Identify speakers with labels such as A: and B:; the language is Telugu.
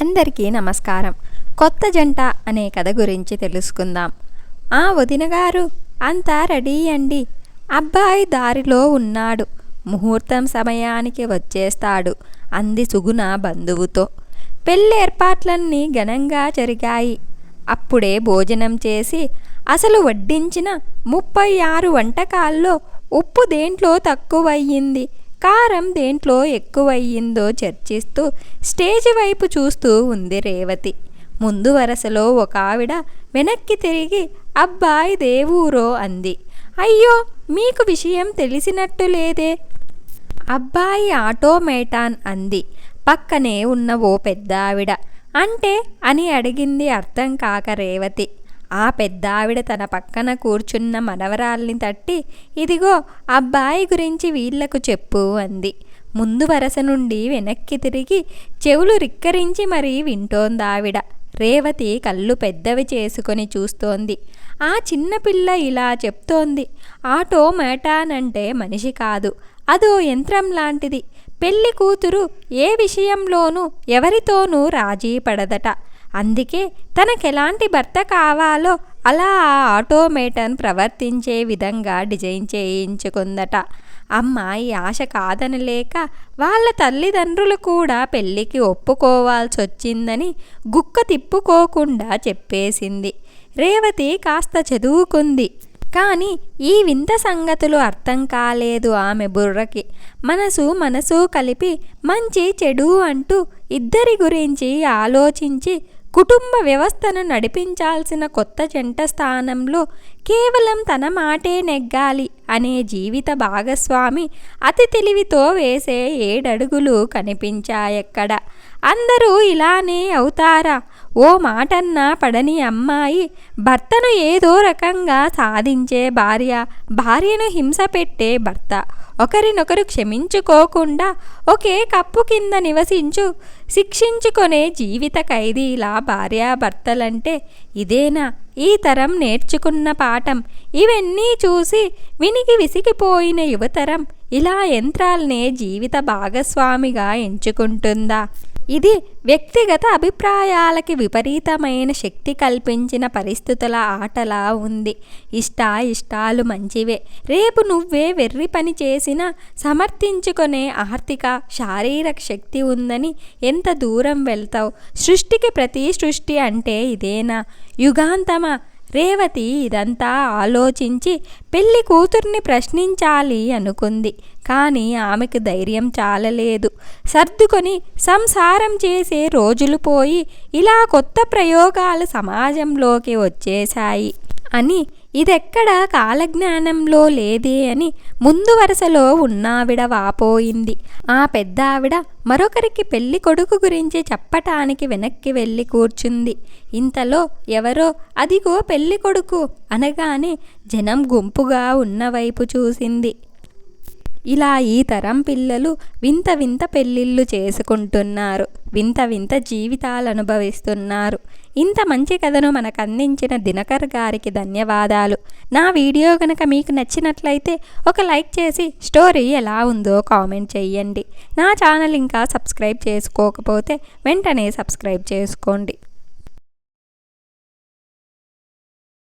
A: అందరికీ నమస్కారం. కొత్త జంట అనే కథ గురించి తెలుసుకుందాం. ఆ వదిన గారు, అంతా రెడీ అండి. అబ్బాయి దారిలో ఉన్నాడు. ముహూర్తం సమయానికి వచ్చేస్తాడు అంది సుగుణ బంధువుతో. పెళ్ళి ఏర్పాట్లన్నీ ఘనంగా జరిగాయి. అప్పుడే భోజనం చేసి అసలు వడ్డించిన 36 వంటకాల్లో ఉప్పు దేంట్లో తక్కువయ్యింది, కారం దేంట్లో ఎక్కువయ్యిందో చర్చిస్తూ స్టేజి వైపు చూస్తూ ఉంది రేవతి. ముందు వరసలో ఒక ఆవిడ వెనక్కి తిరిగి అబ్బాయి దేవూరో అంది. అయ్యో, మీకు విషయం తెలిసినట్టు లేదే. అబ్బాయి ఆటోమేటాన్ అంది పక్కనే ఉన్న ఓ పెద్దావిడ. అంటే అని అడిగింది అర్థం కాక రేవతి. ఆ పెద్దావిడ తన పక్కన కూర్చున్న మనవరాల్ని తట్టి, ఇదిగో అబ్బాయి గురించి వీళ్లకు చెప్పు అంది. ముందు వరస నుండి వెనక్కి తిరిగి చెవులు రిక్కరించి మరీ వింటోందావిడ. రేవతి కళ్ళు పెద్దవి చేసుకొని చూస్తోంది. ఆ చిన్నపిల్ల ఇలా చెప్తోంది. ఆటోమేటాన్ అంటే మనిషి కాదు, అదో యంత్రం లాంటిది. పెళ్లి కూతురు ఏ విషయంలోనూ ఎవరితోనూ రాజీ పడదట. అందుకే తనకెలాంటి భర్త కావాలో అలా ఆ ఆటోమేటన్ ప్రవర్తించే విధంగా డిజైన్ చేయించుకుందట. అమ్మాయి ఆశ కాదనలేక వాళ్ళ తల్లిదండ్రులు కూడా పెళ్ళికి ఒప్పుకోవాల్సొచ్చిందని గుక్క తిప్పుకోకుండా చెప్పేసింది. రేవతి కాస్త చదువుకుంది, కానీ ఈ వింత సంగతులు అర్థం కాలేదు ఆమె బుర్రకి. మనసు కలిపి మంచి చెడు అంటూ ఇద్దరి గురించి ఆలోచించి కుటుంబ వ్యవస్థను నడిపించాల్సిన కొత్త జంట స్థానంలో కేవలం తన మాటే నెగ్గాలి అనే జీవిత భాగస్వామి అతి తెలివితో వేసే 7 అడుగులు కనిపించాయక్కడ. అందరూ ఇలానే అవుతారా? ఓ మాటన్నా పడని అమ్మాయి, భర్తను ఏదో రకంగా సాధించే భార్య, భార్యను హింస పెట్టే భర్త, ఒకరినొకరు క్షమించుకోకుండా ఒకే కప్పు కింద నివసించు శిక్షించుకొనే జీవిత ఖైదీలా భార్యాభర్తలంటే ఇదేనా ఈ తరం నేర్చుకున్న పాఠం? ఇవన్నీ చూసి వినికి విసిగిపోయిన యువతరం ఇలా యంత్రాల్నే జీవిత భాగస్వామిగా ఎంచుకుంటుందా? ఇది వ్యక్తిగత అభిప్రాయాలకి విపరీతమైన శక్తి కల్పించిన పరిస్థితుల ఆటలా ఉంది. ఇష్టాలు మంచివే, రేపు నువ్వే వెర్రి పని చేసినా సమర్థించుకునే ఆర్థిక శారీరక శక్తి ఉందని ఎంత దూరం వెళ్తావు? సృష్టికి ప్రతి సృష్టి అంటే ఇదేనా? యుగాంతమా? రేవతి ఇదంతా ఆలోచించి పెళ్లి కూతుర్ని ప్రశ్నించాలి అనుకుంది. కానీ ఆమెకు ధైర్యం చాలలేదు. సర్దుకొని సంసారం చేసే రోజులు పోయి ఇలా కొత్త ప్రయోగాలు సమాజంలోకి వచ్చేశాయి అని, ఇదెక్కడ కాలజ్ఞానంలో లేదే అని ముందు వరుసలో ఉన్నావిడ వాపోయింది. ఆ పెద్దావిడ మరొకరికి పెళ్లి కొడుకు గురించి చెప్పటానికి వెనక్కి వెళ్ళి కూర్చుంది. ఇంతలో ఎవరో అదిగో పెళ్లి కొడుకు అనగానే జనం గుంపుగా ఉన్నవైపు చూసింది. ఇలా ఈ తరం పిల్లలు వింత వింత పెళ్ళిళ్ళు చేసుకుంటున్నారు, వింత వింత జీవితాలు అనుభవిస్తున్నారు. ఇంత మంచి కథను మనకు అందించిన దినకర్ గారికి ధన్యవాదాలు. నా వీడియో కనుక మీకు నచ్చినట్లయితే ఒక లైక్ చేసి స్టోరీ ఎలా ఉందో కామెంట్ చేయండి. నా ఛానల్ ఇంకా సబ్స్క్రైబ్ చేసుకోకపోతే వెంటనే సబ్స్క్రైబ్ చేసుకోండి.